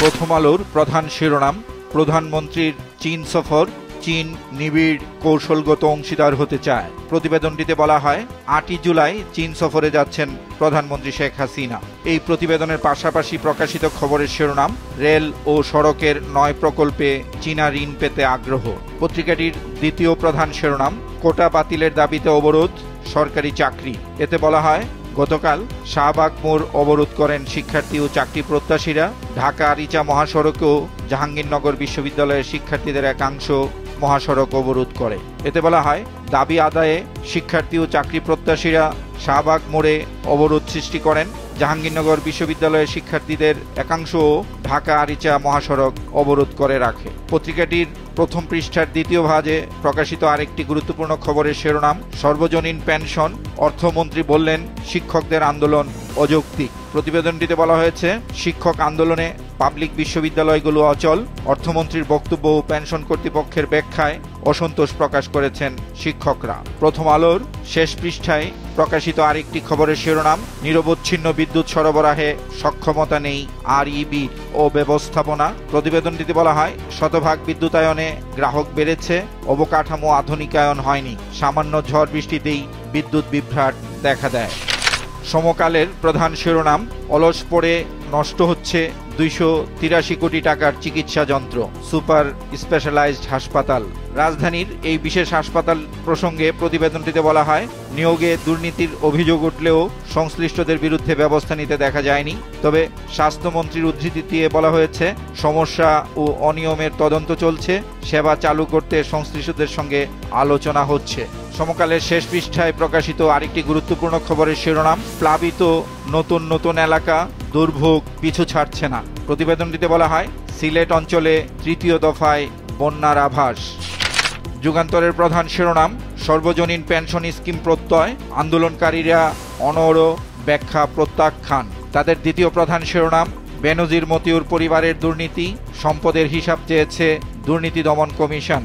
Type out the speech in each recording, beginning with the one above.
প্রথম আলোর প্রধান শিরোনাম, প্রধানমন্ত্রীর চীন সফর, চীন নিবিড় কৌশলগত অংশীদার হতে চায়। প্রতিবেদনটিতে বলা হয় ৮ই জুলাই চীন সফরে যাচ্ছেন প্রধানমন্ত্রী শেখ হাসিনা। এই প্রতিবেদনের পাশাপাশি প্রকাশিত খবরের শিরোনাম, রেল ও সড়কের ৯ প্রকল্পে চীনা ঋণ পেতে আগ্রহ। পত্রিকাটির দ্বিতীয় প্রধান শিরোনাম, কোটা বাতিলের দাবিতে অবরোধ সরকারি চাকরি। এতে বলা হয়, গতকাল শাহবাগ মোড় অবরোধ করেন শিক্ষার্থী ও চাকরি প্রত্যাশীরা। ঢাকা আরিচা মহাসড়ক ও জাহাঙ্গীরনগর বিশ্ববিদ্যালয়ের শিক্ষার্থীদের একাংশ মহাসড়ক অবরোধ করে। এতে বলা হয়, দাবি আদায়ে শিক্ষার্থী ও চাকরি প্রত্যাশীরা শাহবাগ মোড়ে অবরোধ সৃষ্টি করেন। জাহাঙ্গীরনগর বিশ্ববিদ্যালয়ের শিক্ষার্থীদের একাংশ ঢাকা আরিচা মহাসড়ক অবরোধ করে রাখে। পত্রিকাটির প্রথম পৃষ্ঠার দ্বিতীয় ভাগে প্রকাশিত আরেকটি গুরুত্বপূর্ণ খবরের শিরোনাম, সর্বজনীন পেনশন, অর্থমন্ত্রী বললেন শিক্ষকদের আন্দোলন অযৌক্তিক। প্রতিবেদনটিতে বলা হয়েছে, শিক্ষক আন্দোলনে পাবলিক বিশ্ববিদ্যালয়গুলো অচল। অর্থমন্ত্রীর বক্তব্য ও পেনশন কর্তৃপক্ষের ব্যাখ্যায় অসন্তোষ প্রকাশ করেছেন শিক্ষকরা। প্রথম আলোর শেষ পৃষ্ঠায় প্রকাশিত আরেকটি খবরের শিরোনাম, নিরবচ্ছিন্ন বিদ্যুৎ সরবরাহে সক্ষমতা নেই আরইবির ও ব্যবস্থাপনা। প্রতিবেদনটিতে বলা হয়, শতভাগ বিদ্যুতায়নে গ্রাহক বেড়েছে, অবকাঠামো আধুনিকায়ন হয়নি। সামান্য ঝড় বৃষ্টিতেই বিদ্যুৎ বিভ্রাট দেখা দেয়। সমকালের প্রধান শিরোনাম, অলস পড়ে নষ্ট হচ্ছে 283 কোটি টাকার চিকিৎসা যন্ত্র, সুপার স্পেশালাইজড হাসপাতাল। রাজধানীর এই বিশেষ হাসপাতাল প্রসঙ্গে প্রতিবেদনটিতে বলা হয়, নিয়োগে দুর্নীতির অভিযোগ উঠলেও সংশ্লিষ্টদের বিরুদ্ধে ব্যবস্থা নিতে দেখা যায়নি। তবে স্বাস্থ্যমন্ত্রীর উদ্ধৃতি দিয়ে বলা হয়েছে, সমস্যা ও অনিয়মের তদন্ত চলছে, সেবা চালু করতে সংশ্লিষ্টদের সঙ্গে আলোচনা হচ্ছে। সমকালের শেষ পৃষ্ঠায় প্রকাশিত আরেকটি গুরুত্বপূর্ণ খবরের শিরোনাম, প্লাবিত নতুন নতুন এলাকা, দুর্ভোগ পিছু ছাড়ছে না। প্রতিবেদনটিতে বলা হয়, সিলেট অঞ্চলে তৃতীয় দফায় বন্যার আভাস। যুগান্তরের প্রধান শিরোনাম, সর্বজনীন পেনশন স্কিম প্রত্যয়, আন্দোলনকারীরা অনড়, ব্যাখ্যা প্রত্যাখ্যান। তাদের দ্বিতীয় প্রধান শিরোনাম, বেনজির মতিউর পরিবারের দুর্নীতি, সম্পদের হিসাব চেয়েছে দুর্নীতি দমন কমিশন।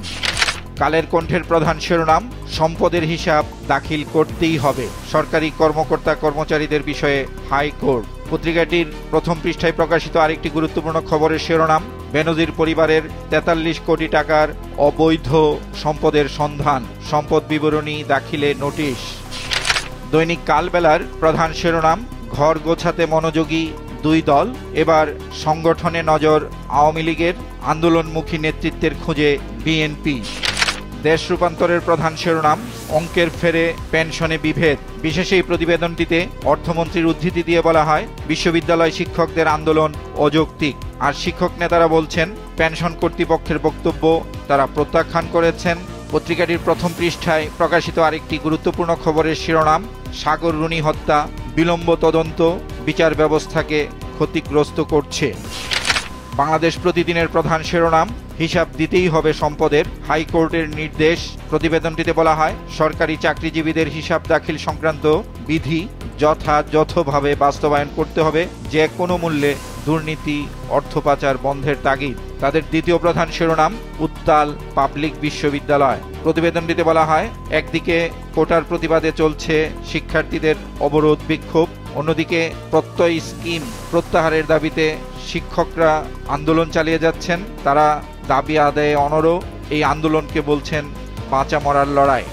কালের কণ্ঠের প্রধান শিরোনাম, সম্পদের হিসাব দাখিল করতেই হবে, সরকারি কর্মকর্তা কর্মচারীদের বিষয়ে হাইকোর্ট। পত্রিকাটির প্রথম পৃষ্ঠায় প্রকাশিত আরেকটি গুরুত্বপূর্ণ খবরের শিরোনাম, বেনজির পরিবারের 43 কোটি টাকার অবৈধ সম্পদের সন্ধান, সম্পদ বিবরণী দাখিলে নোটিশ। দৈনিক কালবেলার প্রধান শিরোনাম, ঘর গোছাতে মনোযোগী দুই দল, এবার সংগঠনে নজর আওয়ামী লীগের, আন্দোলনমুখী নেতৃত্বের খোঁজে বিএনপি। দেশ রূপান্তরের প্রধান শিরোনাম, অঙ্কের ফেরে পেনশনে বিভেদ। বিশেষ এই প্রতিবেদনটিতে অর্থমন্ত্রীর উদ্ধৃতি দিয়ে বলা হয়, বিশ্ববিদ্যালয় শিক্ষকদের আন্দোলন অযৌক্তিক। আর শিক্ষক নেতারা বলছেন, পেনশন কর্তৃপক্ষের বক্তব্য তারা প্রত্যাখ্যান করেছেন। পত্রিকাটির প্রথম পৃষ্ঠায় প্রকাশিত আরেকটি গুরুত্বপূর্ণ খবরের শিরোনাম, সাগর রুনি হত্যা, বিলম্ব তদন্ত বিচার ব্যবস্থাকে ক্ষতিগ্রস্ত করছে। বাংলাদেশ প্রতিদিনের প্রধান শিরোনাম, হিসাব দিতেই হবে সম্পদের, হাইকোর্টের নির্দেশ। প্রতিবেদনটিতে বলা হয়, সরকারি চাকরিজীবীদের হিসাব দাখিল সংক্রান্ত বিধি যথাযথভাবে বাস্তবায়ন করতে হবে, যে কোনো মূল্যে দুর্নীতি অর্থ পাচার বন্ধের তাগিদ। তাদের দ্বিতীয় প্রধান শিরোনাম, উত্তাল পাবলিক বিশ্ববিদ্যালয়। প্রতিবেদনটিতে বলা হয়, একদিকে কোটার প্রতিবাদে চলছে শিক্ষার্থীদের অবরোধ বিক্ষোভ, অন্যদিকে প্রত্যয় স্কিম প্রত্যাহারের দাবিতে শিক্ষকরা আন্দোলন চালিয়ে যাচ্ছেন। তারা দাবি আদায়ে অনড়, এই আন্দোলনকে বলছেন বাঁচা মরার লড়াই।